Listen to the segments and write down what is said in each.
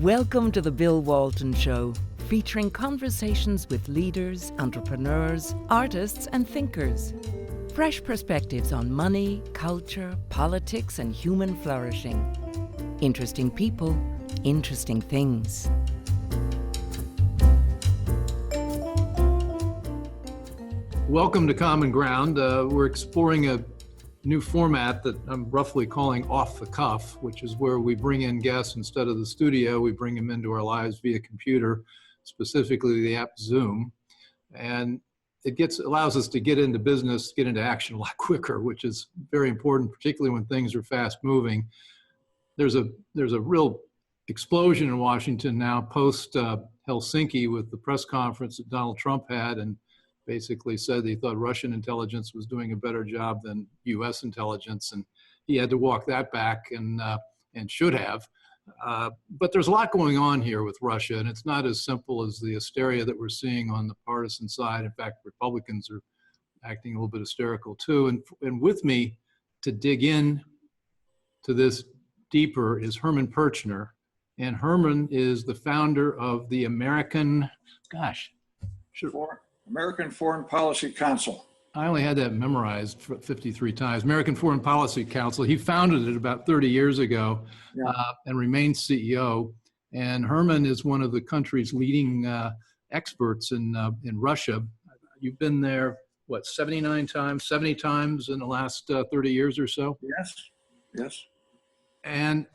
Welcome to the Bill Walton Show, featuring conversations with leaders, entrepreneurs, artists, and thinkers. Fresh perspectives on money, culture, politics, and human flourishing. Interesting people, interesting things. Welcome to Common Ground. We're exploring a new format that I'm roughly calling off the cuff, which is where we bring in guests instead of the studio. We bring them into our lives via computer, specifically the app Zoom. And it allows us to get into business, get into action a lot quicker, which is very important, particularly when things are fast moving. There's a real explosion in Washington now post Helsinki with the press conference that Donald Trump had, and basically said he thought Russian intelligence was doing a better job than U.S. intelligence, and he had to walk that back and should have. But there's a lot going on here with Russia, and it's not as simple as the hysteria that we're seeing on the partisan side. In fact, Republicans are acting a little bit hysterical too. And with me to dig in to this deeper is Herman Perchner, and Herman is the founder of the American Foreign Policy Council. I only had that memorized 53 times. American Foreign Policy Council. He founded it about 30 years ago and remains CEO. And Herman is one of the country's leading experts in Russia. You've been there, 70 times in the last 30 years or so? Yes. And,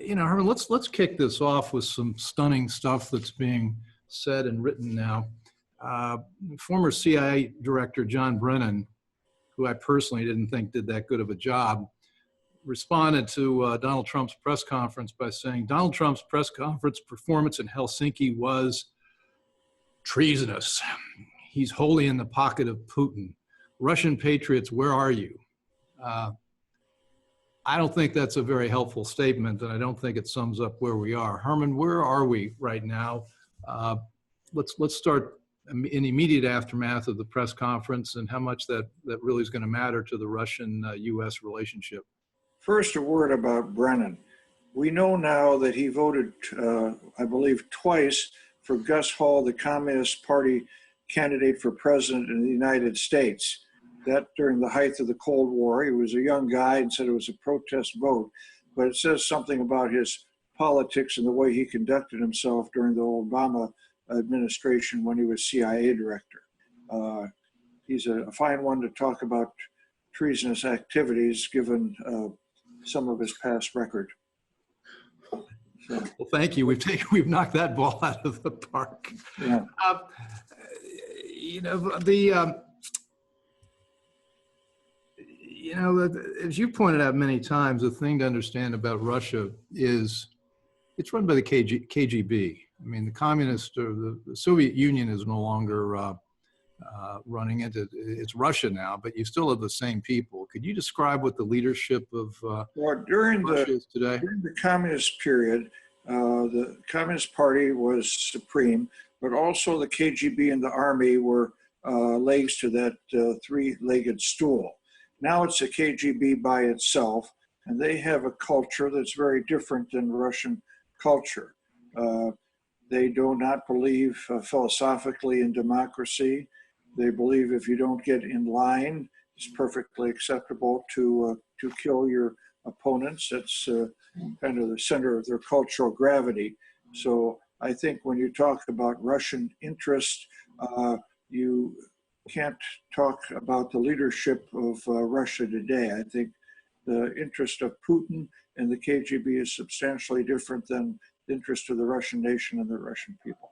Herman, let's kick this off with some stunning stuff that's being said and written now. Former CIA Director John Brennan, who I personally didn't think did that good of a job, responded to Donald Trump's press conference by saying, Donald Trump's press conference performance in Helsinki was treasonous. He's wholly in the pocket of Putin. Russian patriots, where are you? I don't think that's a very helpful statement, and I don't think it sums up where we are. Herman, where are we right now? Let's start in immediate aftermath of the press conference and how much that really is going to matter to the Russian-U.S. relationship. First, a word about Brennan. We know now that he voted, I believe, twice for Gus Hall, the Communist Party candidate for president in the United States. That during the height of the Cold War. He was a young guy and said it was a protest vote, but it says something about his politics and the way he conducted himself during the Obama administration when he was CIA director. He's a fine one to talk about treasonous activities given some of his past record. So. Well, thank you. We've knocked that ball out of the park. Yeah. As you pointed out many times, the thing to understand about Russia is it's run by the KGB. I mean, the communist or the Soviet Union is no longer running it. It's Russia now, but you still have the same people. Could you describe what the leadership of Russia is today? During the communist period, the Communist Party was supreme, but also the KGB and the army were legs to that three-legged stool. Now it's the KGB by itself, and they have a culture that's very different than Russian culture. They do not believe philosophically in democracy. They believe if you don't get in line, it's perfectly acceptable to kill your opponents. That's kind of the center of their cultural gravity. So I think when you talk about Russian interest, you can't talk about the leadership of Russia today. I think the interest of Putin and the KGB is substantially different than the interest of the Russian nation and the Russian people.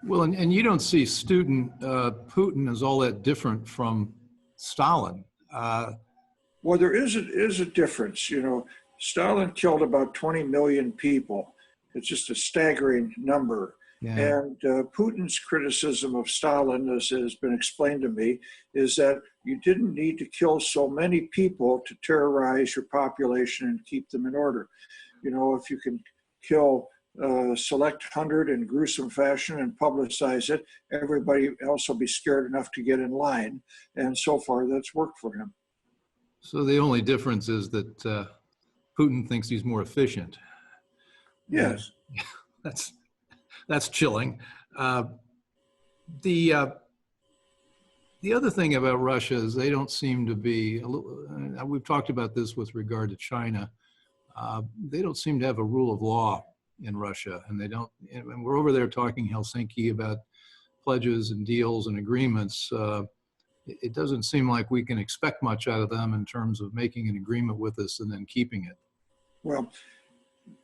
Well, and you don't see Putin as all that different from Stalin. Well, there is a difference. Stalin killed about 20 million people. It's just a staggering number. Yeah. And Putin's criticism of Stalin, as has been explained to me, is that you didn't need to kill so many people to terrorize your population and keep them in order. If you can kill select 100 in gruesome fashion and publicize it, everybody else will be scared enough to get in line. And so far, that's worked for him. So the only difference is that Putin thinks he's more efficient. Yes. that's that's chilling. Uh, the the other thing about Russia is they don't seem to be. We've talked about this with regard to China. They don't seem to have a rule of law in Russia, and they don't. And we're over there talking Helsinki about pledges and deals and agreements. It doesn't seem like we can expect much out of them in terms of making an agreement with us and then keeping it. Well,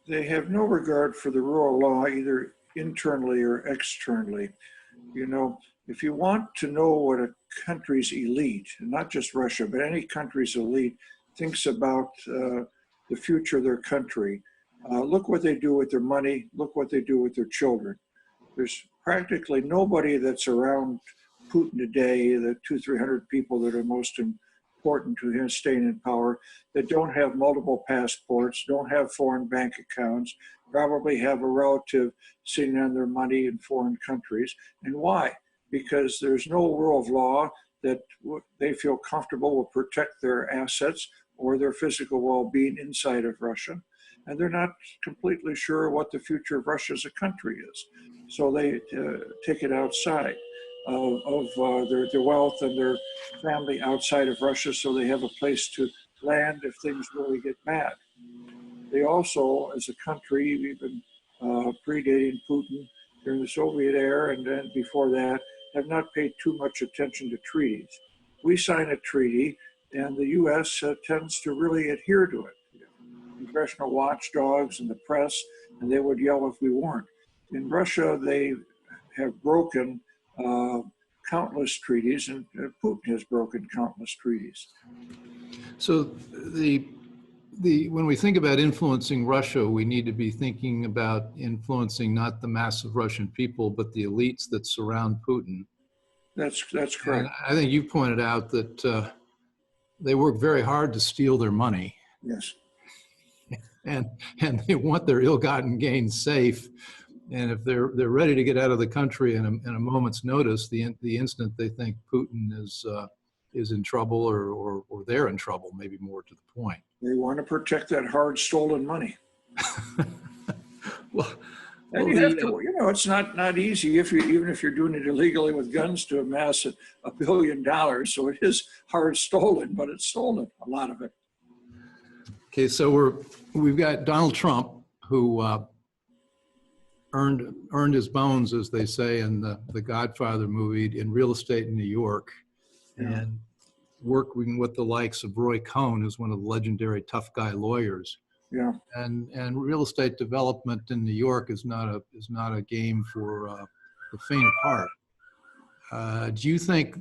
they have no regard for the rule of law, either internally or externally. You know, if you want to know what a country's elite, and not just Russia, but any country's elite, thinks about the future of their country, look what they do with their money, look what they do with their children. There's practically nobody that's around Putin today, the 200-300 people that are most important to him staying in power, that don't have multiple passports, don't have foreign bank accounts, probably have a relative sitting on their money in foreign countries. And why? Because there's no rule of law that they feel comfortable will protect their assets or their physical well-being inside of Russia. And they're not completely sure what the future of Russia as a country is. So they take it outside of their wealth and their family outside of Russia, so they have a place to land if things really get bad. They also, as a country, even predating Putin during the Soviet era and then before that, have not paid too much attention to treaties. We sign a treaty, and the U.S. Tends to really adhere to it. Congressional watchdogs and the press, and they would yell if we weren't. In Russia, they have broken countless treaties, and Putin has broken countless treaties. So when we think about influencing Russia, we need to be thinking about influencing not the massive Russian people, but the elites that surround Putin. That's correct. And I think you pointed out that they work very hard to steal their money. Yes. And they want their ill-gotten gains safe. And if they're ready to get out of the country in a moment's notice, the instant they think Putin is in trouble or they're in trouble, maybe more to the point. They want to protect that hard stolen money. And you have to, it's not easy even if you're doing it illegally with guns to amass $1 billion. So it is hard stolen, but it's stolen, a lot of it. Okay, so we've got Donald Trump, who earned his bones, as they say in the Godfather movie, in real estate in New York, and working with the likes of Roy Cohn, who's one of the legendary tough guy lawyers. Yeah. And real estate development in New York is not a game for the faint of heart. Do you think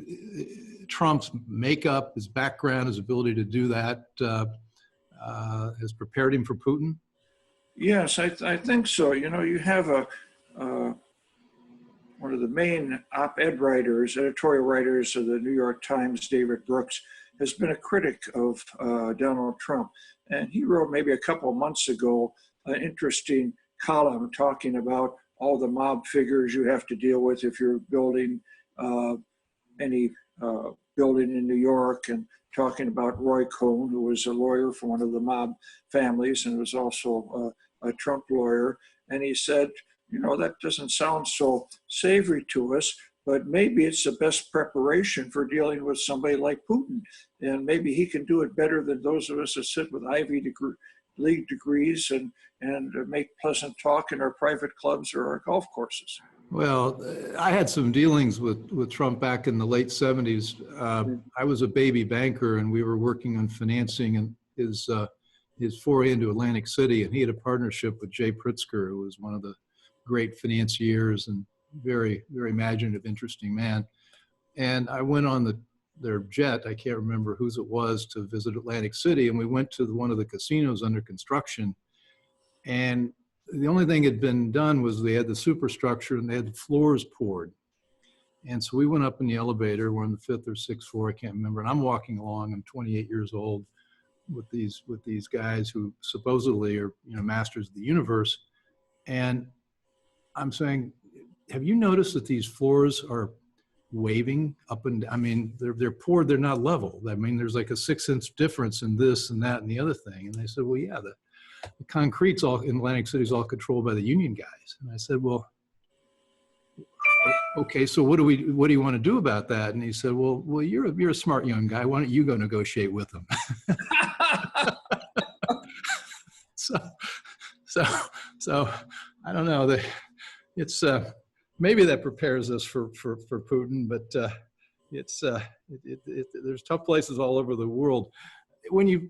Trump's makeup, his background, his ability to do that has prepared him for Putin? Yes, I think so. You have one of the main op-ed writers, editorial writers of the New York Times, David Brooks, has been a critic of Donald Trump. And he wrote maybe a couple of months ago an interesting column talking about all the mob figures you have to deal with if you're building any building in New York, and talking about Roy Cohn, who was a lawyer for one of the mob families and was also a Trump lawyer. And he said, that doesn't sound so savory to us, but maybe it's the best preparation for dealing with somebody like Putin. And maybe he can do it better than those of us that sit with Ivy League degrees and make pleasant talk in our private clubs or our golf courses. Well, I had some dealings with Trump back in the late 70s. I was a baby banker, and we were working on financing his foray into Atlantic City, and he had a partnership with Jay Pritzker, who was one of the great financiers and very, very imaginative, interesting man. And I went on their jet, I can't remember whose it was, to visit Atlantic City, and we went to one of the casinos under construction. And the only thing that had been done was they had the superstructure and they had the floors poured. And so we went up in the elevator. We're on the 5th or 6th floor, I can't remember. And I'm walking along. I'm 28 years old with these guys who supposedly are masters of the universe. And I'm saying, have you noticed that these floors are waving up and, I mean, they're poor, they're not level. I mean, there's like a 6-inch difference in this and that and the other thing. And they said, well, yeah, the concrete's all in Atlantic City is all controlled by the union guys. And I said, well, okay, so what do you want to do about that? And he said, well, you're a smart young guy. Why don't you go negotiate with them? So I don't know. It's maybe that prepares us for Putin, but there's tough places all over the world. When you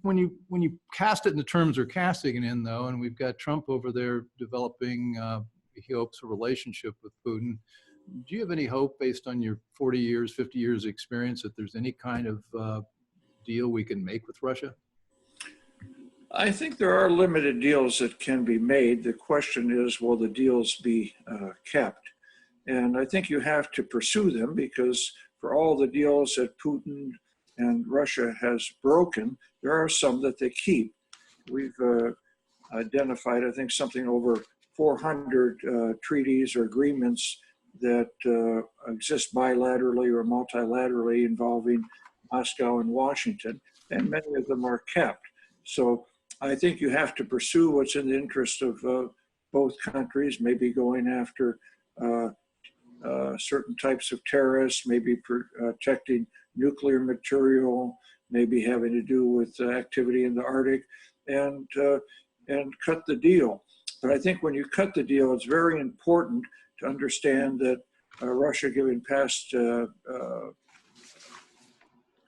cast it in the terms we're casting it in, though, and we've got Trump over there developing, he hopes, a relationship with Putin. Do you have any hope, based on your 40 years, 50 years experience, that there's any kind of deal we can make with Russia? I think there are limited deals that can be made. The question is, will the deals be kept? And I think you have to pursue them, because for all the deals that Putin and Russia has broken, there are some that they keep. We've identified, I think, something over 400 treaties or agreements that exist bilaterally or multilaterally involving Moscow and Washington, and many of them are kept. So I think you have to pursue what's in the interest of both countries, maybe going after certain types of terrorists, maybe protecting nuclear material, maybe having to do with activity in the Arctic, and cut the deal. But I think when you cut the deal, it's very important to understand that Russia, given past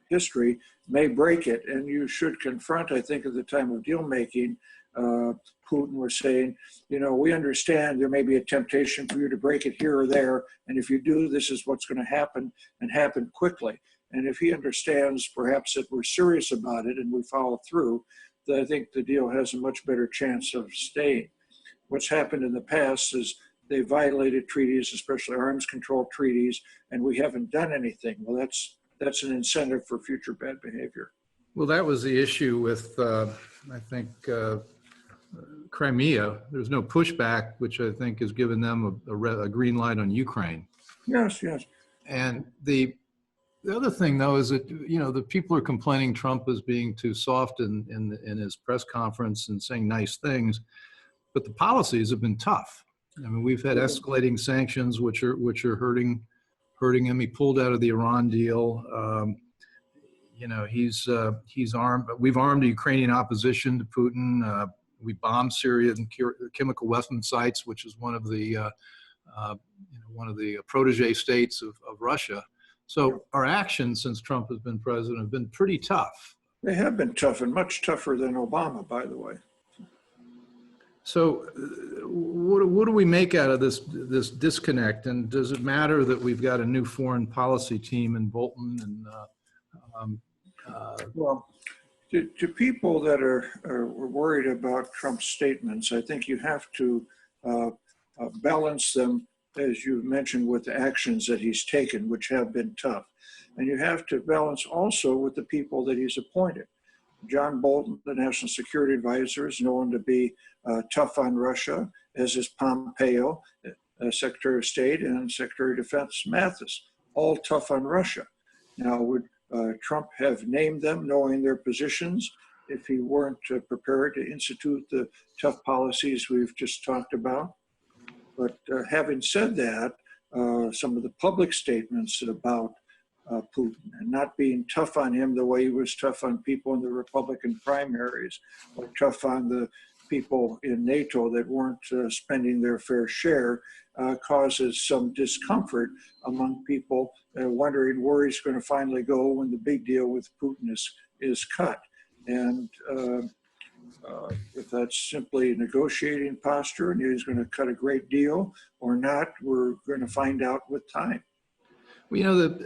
history, may break it, and you should confront. I think at the time of deal making, Putin was saying, you know, we understand there may be a temptation for you to break it here or there, and if you do, this is what's going to happen, and happen quickly. And if he understands perhaps that we're serious about it and we follow through, then I think the deal has a much better chance of staying. What's happened in the past is they violated treaties, especially arms control treaties, and we haven't done anything. Well, that's an incentive for future bad behavior. Well, that was the issue with, I think, Crimea. There's no pushback, which I think has given them a green light on Ukraine. Yes. And the other thing, though, is that, you know, the people are complaining Trump is being too soft in his press conference and saying nice things, but the policies have been tough. I mean, we've had escalating sanctions, which are hurting him. He pulled out of the Iran deal. You know, he's armed. We've armed the Ukrainian opposition to Putin. We bombed Syria and chemical weapon sites, which is one of the protege states of Russia. So our actions since Trump has been president have been pretty tough. They have been tough, and much tougher than Obama, by the way. So what do we make out of this disconnect? And does it matter that we've got a new foreign policy team in Walton? And well, to people that are worried about Trump's statements, I think you have to balance them, as you mentioned, with the actions that he's taken, which have been tough. And you have to balance also with the people that he's appointed. John Bolton, the National Security Advisor, is known to be tough on Russia, as is Pompeo, Secretary of State, and Secretary of Defense Mathis, all tough on Russia. Now, would Trump have named them, knowing their positions, if he weren't prepared to institute the tough policies we've just talked about? But having said that, some of the public statements about Putin and not being tough on him the way he was tough on people in the Republican primaries, or tough on the people in NATO that weren't spending their fair share, causes some discomfort among people wondering where he's going to finally go when the big deal with Putin is cut. And if that's simply a negotiating posture and he's going to cut a great deal or not, we're going to find out with time. well, you know,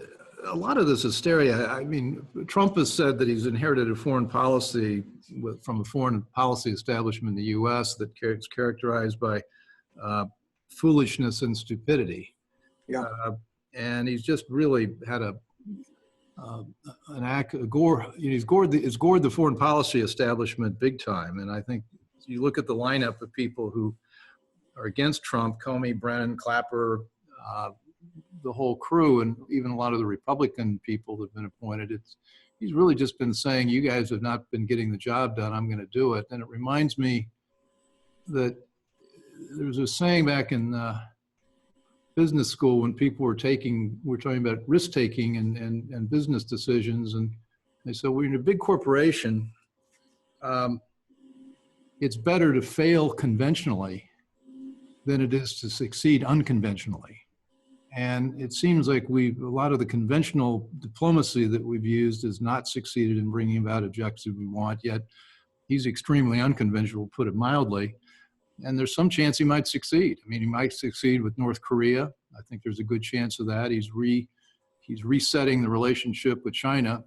a lot of this hysteria, I mean, Trump has said that he's inherited a foreign policy from a foreign policy establishment in the U.S. that is characterized by foolishness and stupidity. Yeah. And he's just really had he's gored the foreign policy establishment big time. And I think you look at the lineup of people who are against Trump: Comey, Brennan, Clapper, the whole crew and even a lot of the Republican people that have been appointed, he's really just been saying, you guys have not been getting the job done, I'm going to do it. And it reminds me that there was a saying back in business school when people were talking about risk taking and business decisions, and they said, we're in a big corporation. It's better to fail conventionally than it is to succeed unconventionally. And it seems like a lot of the conventional diplomacy that we've used has not succeeded in bringing about objectives we want, yet he's extremely unconventional, put it mildly. And there's some chance he might succeed. I mean, he might succeed with North Korea. I think there's a good chance of that. He's resetting the relationship with China.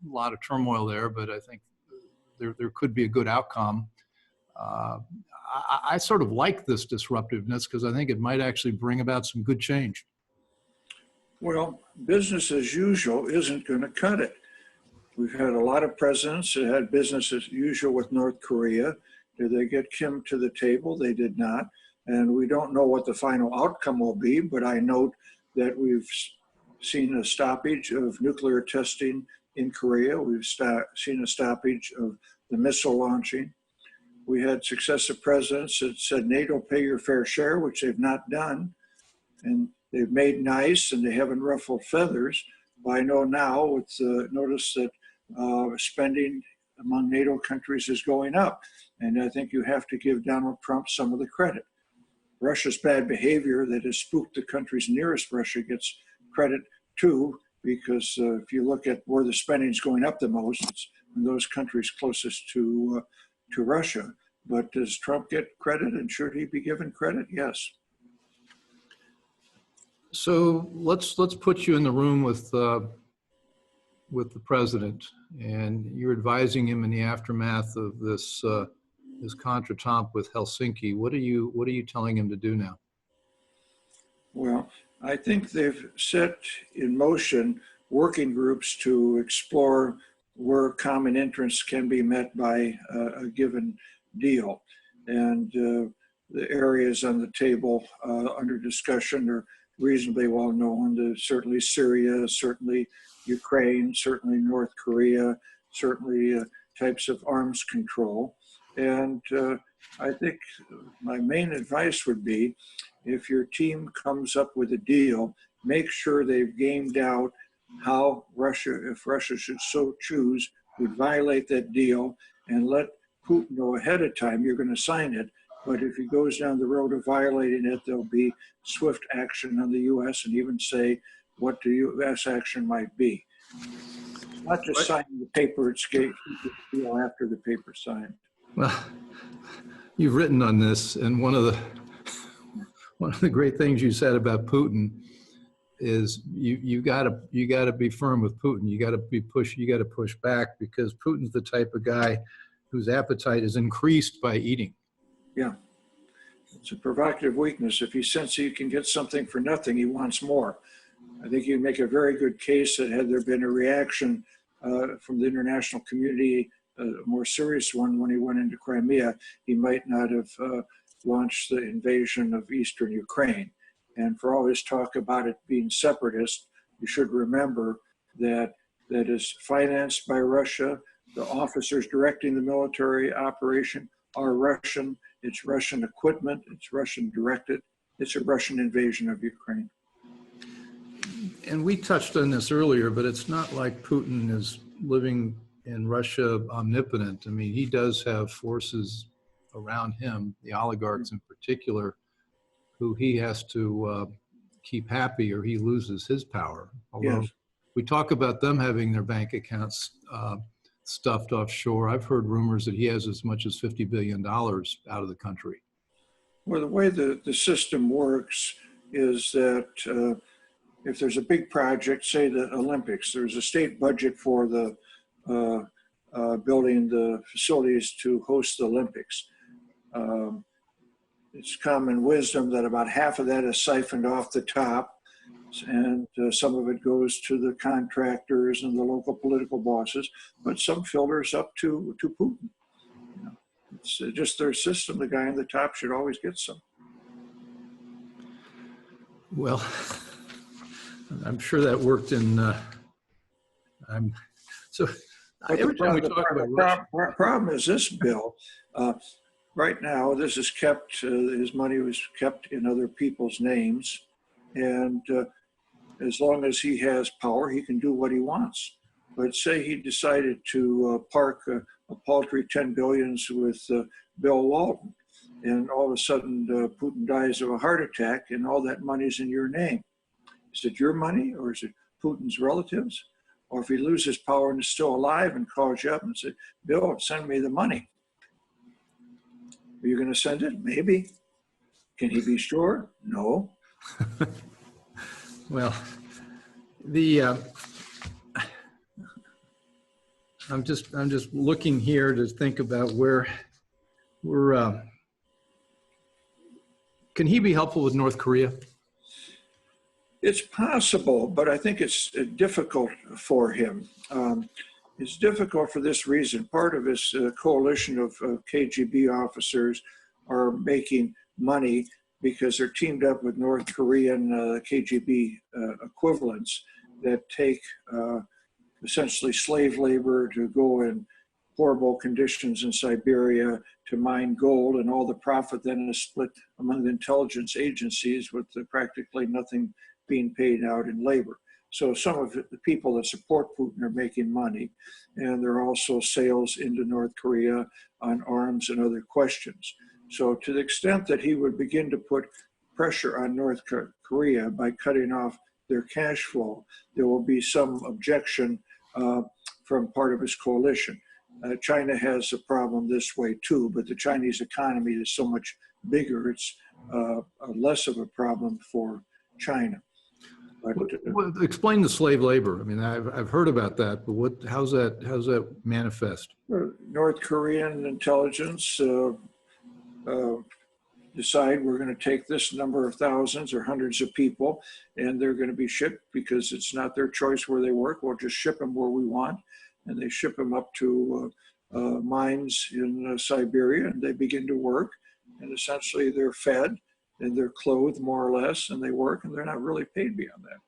A lot of turmoil there, but I think there could be a good outcome. I sort of like this disruptiveness because I think it might actually bring about some good change. Well, business as usual isn't going to cut it. We've had a lot of presidents that had business as usual with North Korea. Did they get Kim to the table? They did not. And we don't know what the final outcome will be, but I note that we've seen a stoppage of nuclear testing in Korea. We've seen a stoppage of the missile launching. We had successive presidents that said, NATO, pay your fair share, which they've not done. And they've made nice and they haven't ruffled feathers. But I know now with notice that spending among NATO countries is going up. And I think you have to give Donald Trump some of the credit. Russia's bad behavior that has spooked the countries nearest Russia gets credit too, because if you look at where the spending is going up the most, it's in those countries closest to Russia. But does Trump get credit, and should he be given credit? Yes. So let's put you in the room with the president, and you're advising him in the aftermath of this contretemps with Helsinki. What are you telling him to do now? Well, I think they've set in motion working groups to explore where common interests can be met by a given deal. And the areas on the table under discussion are reasonably well known. Certainly Syria, certainly Ukraine, certainly North Korea, certainly types of arms control. And I think my main advice would be, if your team comes up with a deal, make sure they've gamed out how Russia, if Russia should so choose, would violate that deal, and let Putin know ahead of time you're going to sign it. But if he goes down the road of violating it, there'll be swift action on the U.S. and even say what the U.S. action might be. Not just signing the paper, it's the deal after the paper's signed. Well, you've written on this, and one of the great things you said about Putin is you got to be firm with Putin. You got to push back, because Putin's the type of guy whose appetite is increased by eating. Yeah, it's a provocative weakness. If he senses he can get something for nothing, he wants more. I think you make a very good case that had there been a reaction from the international community, a more serious one, when he went into Crimea, he might not have launched the invasion of eastern Ukraine. And for all his talk about it being separatist, you should remember that that is financed by Russia. The officers directing the military operation are Russian. It's Russian equipment. It's Russian directed. It's a Russian invasion of Ukraine. And we touched on this earlier, but it's not like Putin is living in Russia omnipotent. I mean, he does have forces around him, the oligarchs in particular, who he has to keep happy or he loses his power. Although yes, we talk about them having their bank accounts stuffed offshore. I've heard rumors that he has as much as $50 billion out of the country. Well, the way the system works is that if there's a big project, say the Olympics, there's a state budget for the building the facilities to host the Olympics. It's common wisdom that about half of that is siphoned off the top, and some of it goes to the contractors and the local political bosses, but some filters up to Putin. You know, it's just their system. The guy on the top should always get some. Well, I'm sure that worked in, I'm, so But every time we the talk about Russia. problem is this, Bill. Right now, this is kept, his money was kept in other people's names. And as long as he has power, he can do what he wants. But say he decided to park a paltry 10 billions with Bill Walton, and all of a sudden Putin dies of a heart attack and all that money's in your name. Is it your money or is it Putin's relatives? Or if he loses power and is still alive and calls you up and says, Bill, send me the money. Are you going to send it? Maybe. Can he be sure? No. Well, I'm just looking here to think about where can he be helpful with North Korea? It's possible, but I think it's difficult for him. It's difficult for this reason. Part of his coalition of KGB officers are making money because they're teamed up with North Korean KGB equivalents that take essentially slave labor to go in horrible conditions in Siberia to mine gold, and all the profit then is split among the intelligence agencies with practically nothing being paid out in labor. So some of the people that support Putin are making money, and there are also sales into North Korea on arms and other questions. So to the extent that he would begin to put pressure on North Korea by cutting off their cash flow, there will be some objection from part of his coalition. China has a problem this way too, but the Chinese economy is so much bigger, it's less of a problem for China. But, well, explain the slave labor. I mean, I've heard about that, but how's that manifest? North Korean intelligence decide we're going to take this number of thousands or hundreds of people, and they're going to be shipped because it's not their choice where they work. We'll just ship them where we want, and they ship them up to mines in Siberia, and they begin to work, and essentially they're fed and they're clothed more or less, and they work, and they're not really paid beyond that.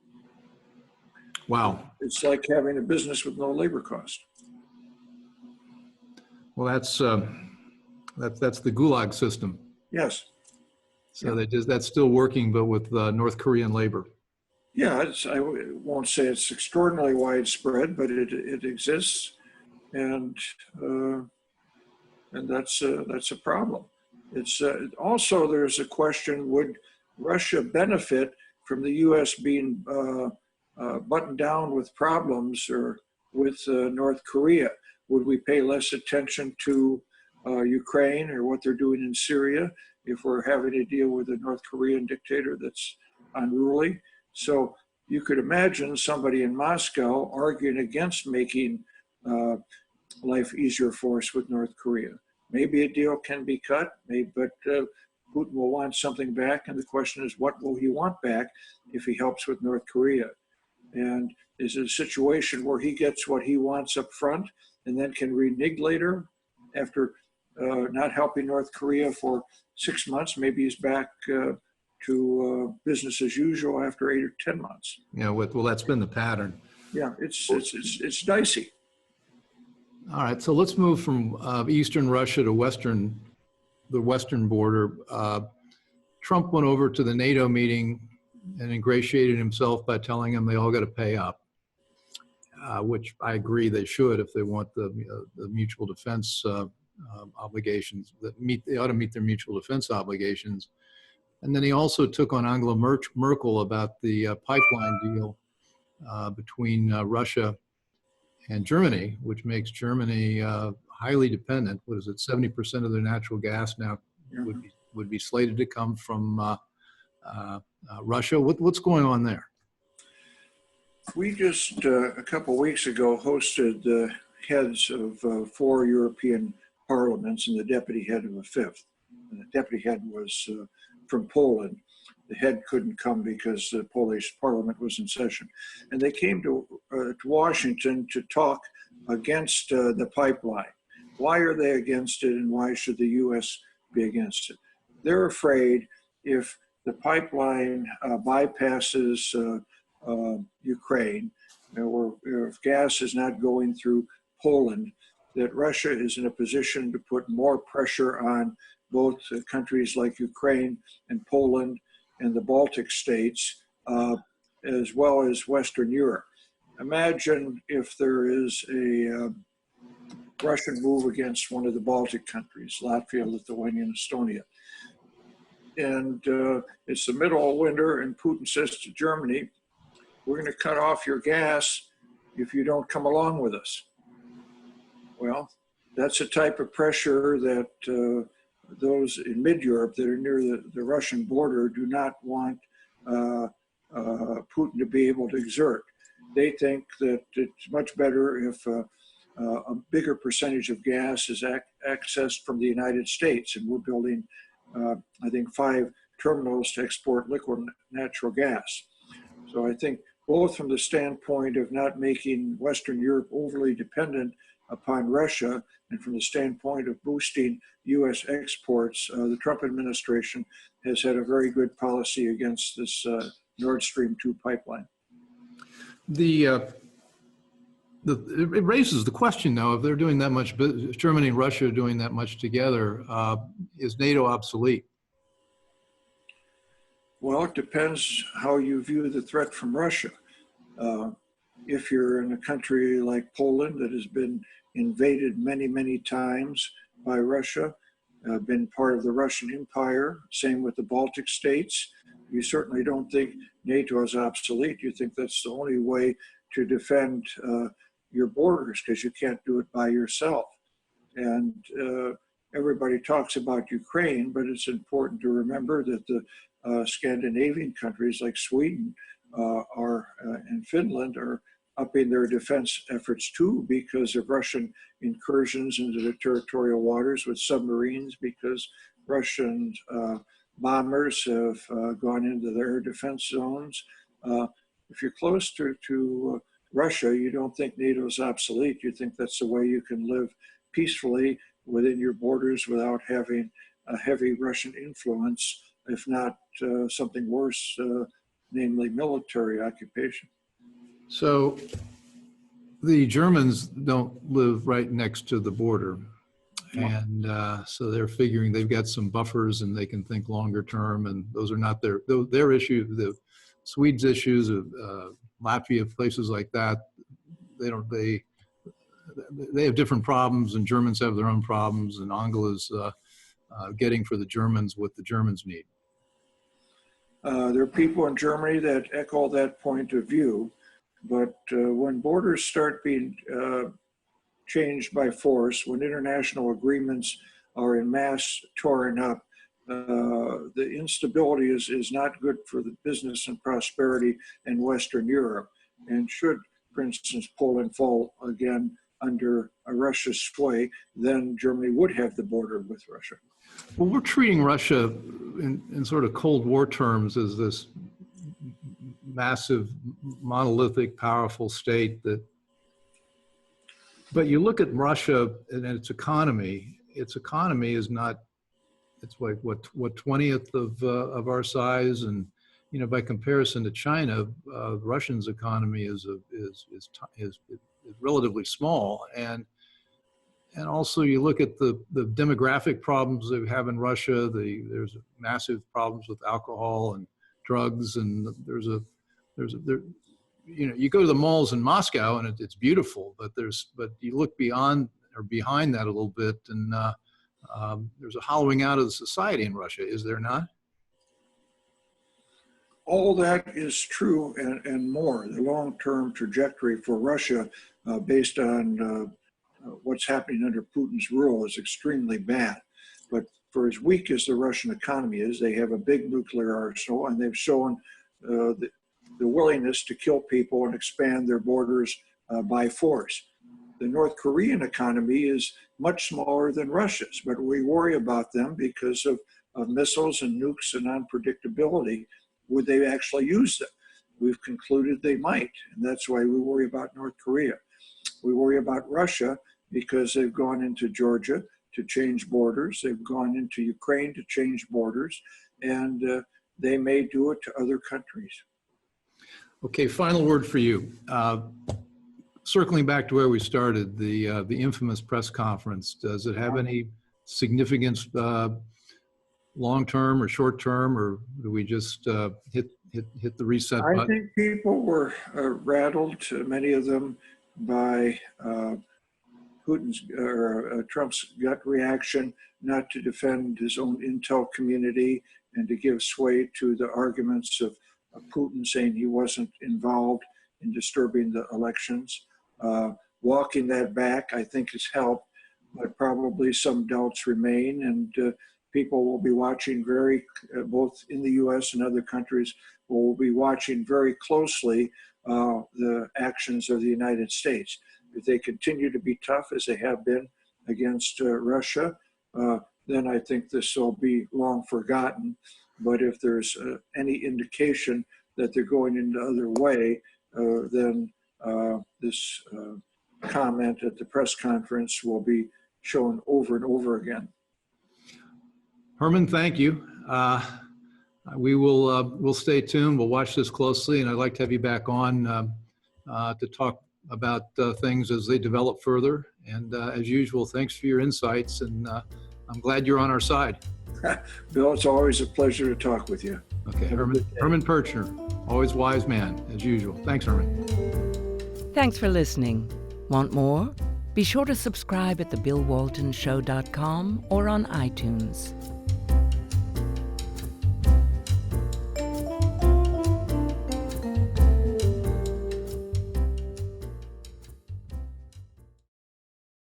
Wow. It's like having a business with no labor cost. Well, that's the Gulag system. Yes. So that's still working, but with North Korean labor. Yeah, I won't say it's extraordinarily widespread, but it exists, and that's a problem. It's also, there's a question: would Russia benefit from the U.S. being buttoned down with problems, or with North Korea? Would we pay less attention to Ukraine or what they're doing in Syria if we're having to deal with a North Korean dictator that's unruly? So you could imagine somebody in Moscow arguing against making life easier for us with North Korea. Maybe a deal can be cut, but Putin will want something back, and the question is, what will he want back if he helps with North Korea? And is it a situation where he gets what he wants up front and then can renege later after not helping North Korea for 6 months? Maybe he's back to business as usual after 8 or 10 months. Yeah, well, that's been the pattern. Yeah, it's dicey. All right, so let's move from eastern Russia to the western border. Trump went over to the NATO meeting and ingratiated himself by telling them they all got to pay up, which I agree they should if they want the mutual defense obligations. They ought to meet their mutual defense obligations. And then he also took on Angela Merkel about the pipeline deal between Russia and Germany, which makes Germany highly dependent. What is it? 70% of their natural gas now would be slated to come from Russia. What's going on there? We just a couple weeks ago hosted the heads of 4 European parliaments and the deputy head of a 5th. And the deputy head was from Poland. The head couldn't come because the Polish parliament was in session. And they came to Washington to talk against the pipeline. Why are they against it, and why should the U.S. be against it? They're afraid if the pipeline bypasses Ukraine, or if gas is not going through Poland, that Russia is in a position to put more pressure on both countries like Ukraine and Poland and the Baltic states, as well as Western Europe. Imagine if there is a Russian move against one of the Baltic countries, Latvia, Lithuania, and Estonia. And it's the middle of winter, and Putin says to Germany, we're going to cut off your gas if you don't come along with us. Well, that's a type of pressure that those in mid-Europe that are near the Russian border do not want Putin to be able to exert. They think that it's much better if a bigger percentage of gas is accessed from the United States, and we're building, I think, 5 terminals to export liquid natural gas. So I think both from the standpoint of not making Western Europe overly dependent upon Russia, and from the standpoint of boosting U.S. exports, the Trump administration has had a very good policy against this Nord Stream 2 pipeline. It raises the question, though, if they're doing that much, Germany and Russia are doing that much together, is NATO obsolete? Well, it depends how you view the threat from Russia. If you're in a country like Poland that has been invaded many, many times by Russia, been part of the Russian Empire, same with the Baltic states, you certainly don't think NATO is obsolete. You think that's the only way to defend your borders, because you can't do it by yourself. And everybody talks about Ukraine, but it's important to remember that the Scandinavian countries like Sweden and Finland are upping their defense efforts too, because of Russian incursions into the territorial waters with submarines, because Russian bombers have gone into their defense zones. If you're close to Russia, you don't think NATO is obsolete. You think that's the way you can live peacefully within your borders without having a heavy Russian influence, if not something worse, namely military occupation. So the Germans don't live right next to the border. And so they're figuring they've got some buffers and they can think longer term, and those are not their issue. The Swedes' issues of Latvia, places like that, they have different problems, and Germans have their own problems, and Angela's getting for the Germans what the Germans need. There are people in Germany that echo that point of view, but when borders start being changed by force, when international agreements are en masse torn up, the instability is not good for the business and prosperity in Western Europe. And should, for instance, Poland fall again under Russia's sway, then Germany would have the border with Russia. Well, we're treating Russia in sort of Cold War terms as this massive, monolithic, powerful state that, but you look at Russia and its economy is not, it's like what 20th of our size, and you know, by comparison to China, Russia's economy is relatively small, and also you look at the demographic problems they have in Russia. There's massive problems with alcohol and drugs, and there's you know, you go to the malls in Moscow and it's beautiful, but you look beyond or behind that a little bit, and there's a hollowing out of the society in Russia, is there not? All that is true and more. The long-term trajectory for Russia, based on what's happening under Putin's rule, is extremely bad. But for as weak as the Russian economy is, they have a big nuclear arsenal, and they've shown the willingness to kill people and expand their borders by force. The North Korean economy is much smaller than Russia's, but we worry about them because of missiles and nukes and unpredictability. Would they actually use them? We've concluded they might, and that's why we worry about North Korea. We worry about Russia because they've gone into Georgia to change borders. They've gone into Ukraine to change borders, and they may do it to other countries. Okay, final word for you. Circling back to where we started, the infamous press conference, does it have any significance long-term or short-term, or do we just hit the reset button? I think people were rattled, many of them, by Putin's or Trump's gut reaction not to defend his own intel community and to give sway to the arguments of Putin saying he wasn't involved in disturbing the elections. Walking that back, I think, has helped, but probably some doubts remain, and people will be watching both in the U.S. and other countries, will be watching very closely the actions of the United States. If they continue to be tough, as they have been against Russia, then I think this will be long forgotten. But if there's any indication that they're going in the other way, then this comment at the press conference will be shown over and over again. Herman, thank you. We'll stay tuned. We'll watch this closely, and I'd like to have you back on to talk about things as they develop further. And as usual, thanks for your insights, and I'm glad you're on our side. Bill, it's always a pleasure to talk with you. Okay, Herman Perchner, always wise man, as usual. Thanks, Herman. Thanks for listening. Want more? Be sure to subscribe at thebillwaltonshow.com or on iTunes.